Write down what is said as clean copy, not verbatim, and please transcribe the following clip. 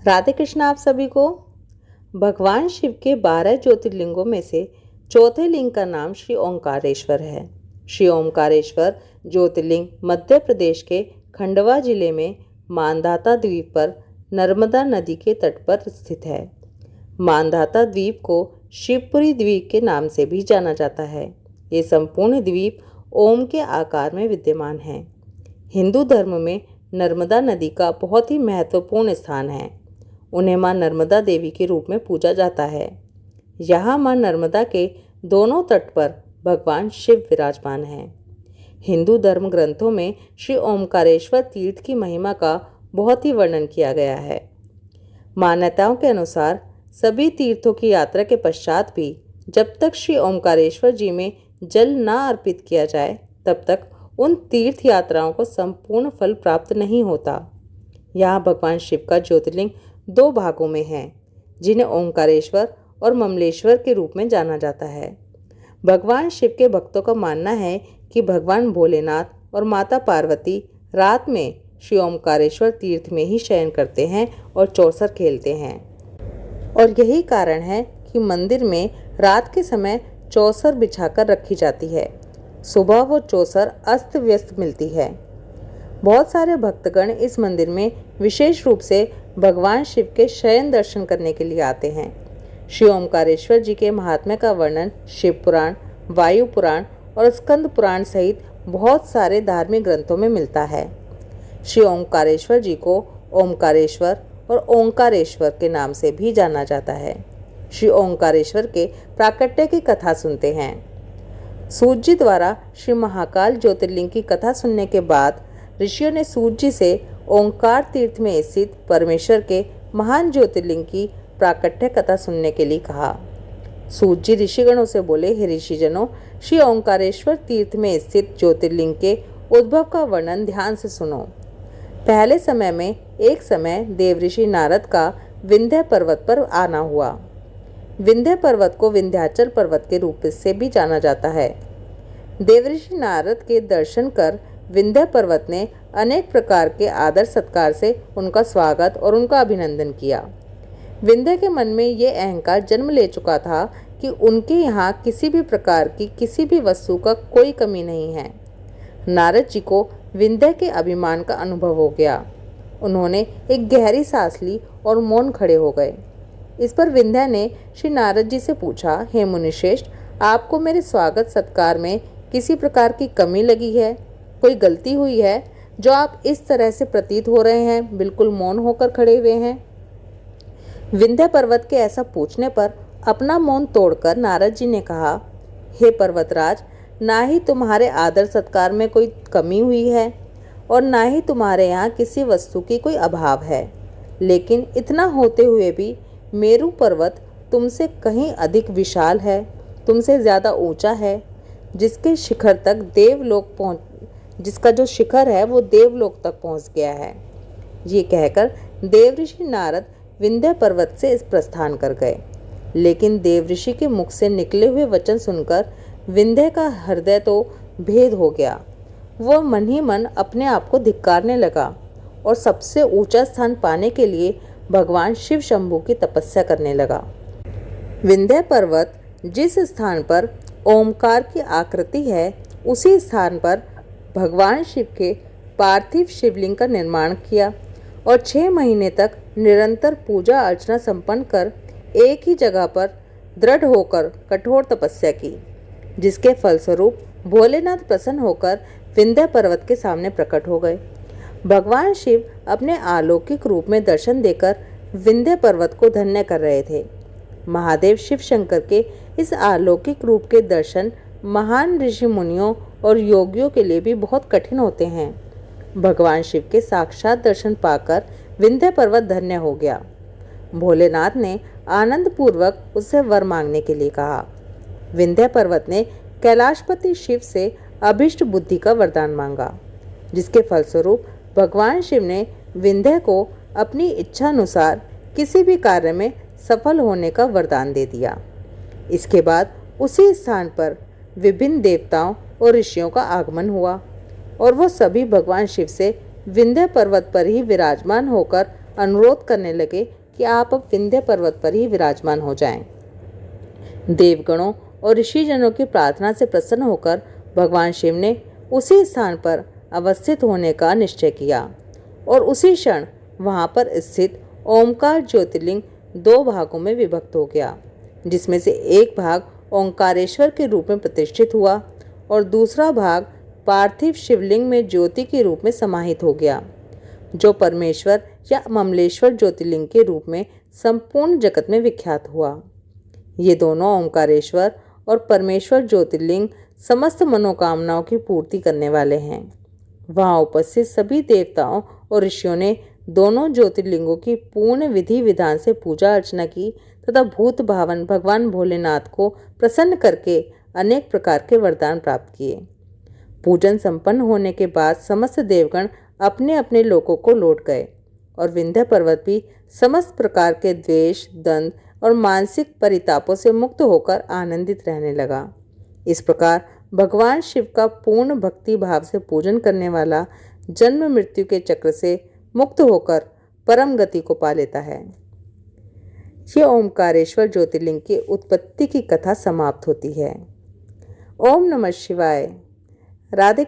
राधे कृष्ण आप सभी को। भगवान शिव के 12 ज्योतिर्लिंगों में से चौथे लिंग का नाम श्री ओंकारेश्वर है। श्री ओंकारेश्वर ज्योतिर्लिंग मध्य प्रदेश के खंडवा जिले में मांधाता द्वीप पर नर्मदा नदी के तट पर स्थित है। मांधाता द्वीप को शिवपुरी द्वीप के नाम से भी जाना जाता है। ये संपूर्ण द्वीप ओम के आकार में विद्यमान है। हिंदू धर्म में नर्मदा नदी का बहुत ही महत्वपूर्ण स्थान है। उन्हें मां नर्मदा देवी के रूप में पूजा जाता है। यहाँ मां नर्मदा के दोनों तट पर भगवान शिव विराजमान हैं। हिंदू धर्म ग्रंथों में श्री ओमकारेश्वर तीर्थ की महिमा का बहुत ही वर्णन किया गया है। मान्यताओं के अनुसार सभी तीर्थों की यात्रा के पश्चात भी जब तक श्री ओमकारेश्वर जी में जल न अर्पित किया जाए तब तक उन तीर्थ यात्राओं को संपूर्ण फल प्राप्त नहीं होता। यहाँ भगवान शिव का ज्योतिर्लिंग 2 भागों में है, जिन्हें ओंकारेश्वर और ममलेश्वर के रूप में जाना जाता है। भगवान शिव के भक्तों का मानना है कि भगवान भोलेनाथ और माता पार्वती रात में श्री ओंकारेश्वर तीर्थ में ही शयन करते हैं और चौसर खेलते हैं, और यही कारण है कि मंदिर में रात के समय चौसर बिछाकर रखी जाती है। सुबह वो चौसर अस्त व्यस्त मिलती है। बहुत सारे भक्तगण इस मंदिर में विशेष रूप से भगवान शिव के शयन दर्शन करने के लिए आते हैं। श्री ओमकारेश्वर जी के महात्म्य का वर्णन शिव पुराण, वायु पुराण और स्कंद पुराण सहित बहुत सारे धार्मिक ग्रंथों में मिलता है। श्री ओमकारेश्वर जी को ओमकारेश्वर और ओंकारेश्वर के नाम से भी जाना जाता है। श्री ओंकारेश्वर के प्राकट्य की कथा सुनते हैं। सूत जी द्वारा श्री महाकाल ज्योतिर्लिंग की कथा सुनने के बाद ऋषियों ने सूत जी से ओंकार तीर्थ में स्थित परमेश्वर के महान ज्योतिर्लिंग की प्राकट्य कथा सुनने के लिए कहा। सूत जी ऋषिगणों से बोले, हे ऋषिजनों, श्री ओंकारेश्वर तीर्थ में स्थित ज्योतिर्लिंग के उद्भव का वर्णन ध्यान से सुनो। पहले समय में एक समय देवऋषि नारद का विंध्य पर्वत पर आना हुआ। विंध्य पर्वत को विंध्याचल पर्वत के रूप से भी जाना जाता है। देवऋषि नारद के दर्शन कर विंध्य पर्वत ने अनेक प्रकार के आदर सत्कार से उनका स्वागत और उनका अभिनंदन किया। विंध्य के मन में ये अहंकार जन्म ले चुका था कि उनके यहाँ किसी भी प्रकार की किसी भी वस्तु का कोई कमी नहीं है। नारद जी को विंध्य के अभिमान का अनुभव हो गया। उन्होंने एक गहरी सांस ली और मौन खड़े हो गए। इस पर विंध्य ने श्री नारद जी से पूछा, हे मुनिश्रेष्ठ, आपको मेरे स्वागत सत्कार में किसी प्रकार की कमी लगी है? कोई गलती हुई है जो आप इस तरह से प्रतीत हो रहे हैं, बिल्कुल मौन होकर खड़े हुए हैं? विंध्य पर्वत के ऐसा पूछने पर अपना मौन तोड़कर नारद जी ने कहा, हे पर्वतराज, ना ही तुम्हारे आदर सत्कार में कोई कमी हुई है और ना ही तुम्हारे यहाँ किसी वस्तु की कोई अभाव है, लेकिन इतना होते हुए भी मेरू पर्वत तुमसे कहीं अधिक विशाल है, तुमसे ज़्यादा ऊंचा है, जिसके शिखर तक जिसका जो शिखर है वो देवलोक तक पहुंच गया है। ये कहकर देवऋषि नारद विंध्य पर्वत से इस प्रस्थान कर गए। लेकिन देवऋषि के मुख से निकले हुए वचन सुनकर विंध्य का हृदय तो भेद हो गया। वह मन ही मन अपने आप को धिक्कारने लगा और सबसे ऊंचा स्थान पाने के लिए भगवान शिव शंभू की तपस्या करने लगा। विंध्य पर्वत जिस स्थान पर ओमकार की आकृति है, उसी स्थान पर भगवान शिव के पार्थिव शिवलिंग का निर्माण किया और 6 महीने तक निरंतर पूजा अर्चना संपन्न कर एक ही जगह पर दृढ़ होकर कठोर तपस्या की, जिसके फलस्वरूप भोलेनाथ प्रसन्न होकर विंध्य पर्वत के सामने प्रकट हो गए। भगवान शिव अपने अलौकिक रूप में दर्शन देकर विंध्य पर्वत को धन्य कर रहे थे। महादेव शिव शंकर के इस अलौकिक रूप के दर्शन महान ऋषि मुनियों और योगियों के लिए भी बहुत कठिन होते हैं। भगवान शिव के साक्षात दर्शन पाकर विंध्य पर्वत धन्य हो गया। भोलेनाथ ने आनंद पूर्वक उससे वर मांगने के लिए कहा। विंध्य पर्वत ने कैलाशपति शिव से अभिष्ट बुद्धि का वरदान मांगा, जिसके फलस्वरूप भगवान शिव ने विंध्य को अपनी इच्छा अनुसार किसी भी कार्य में सफल होने का वरदान दे दिया। इसके बाद उसी स्थान पर विभिन्न देवताओं और ऋषियों का आगमन हुआ और वो सभी भगवान शिव से विंध्य पर्वत पर ही विराजमान होकर अनुरोध करने लगे कि आप अब विंध्य पर्वत पर ही विराजमान हो जाएं। देवगणों और ऋषिजनों की प्रार्थना से प्रसन्न होकर भगवान शिव ने उसी स्थान पर अवस्थित होने का निश्चय किया और उसी क्षण वहां पर स्थित ओमकार ज्योतिर्लिंग 2 भागों में विभक्त हो गया, जिसमें से एक भाग ओंकारेश्वर के रूप में प्रतिष्ठित हुआ और दूसरा भाग पार्थिव शिवलिंग में ज्योति के रूप में समाहित हो गया, जो परमेश्वर या ममलेश्वर ज्योतिर्लिंग के रूप में संपूर्ण जगत में विख्यात हुआ। ये दोनों ओंकारेश्वर और परमेश्वर ज्योतिर्लिंग समस्त मनोकामनाओं की पूर्ति करने वाले हैं। वहां उपस्थित सभी देवताओं और ऋषियों ने दोनों ज्योतिर्लिंगों की पूर्ण विधि विधान से पूजा अर्चना की तथा भूत भावन भगवान भोलेनाथ को प्रसन्न करके अनेक प्रकार के वरदान प्राप्त किए। पूजन संपन्न होने के बाद समस्त देवगण अपने अपने लोकों को लौट गए और विंध्य पर्वत भी समस्त प्रकार के द्वेष, दंड और मानसिक परितापों से मुक्त होकर आनंदित रहने लगा। इस प्रकार भगवान शिव का पूर्ण भक्ति भाव से पूजन करने वाला जन्म मृत्यु के चक्र से मुक्त होकर परम गति को पा लेता है। ये ओमकारेश्वर ज्योतिर्लिंग की उत्पत्ति की कथा समाप्त होती है। ओम नमः शिवाय। राधे।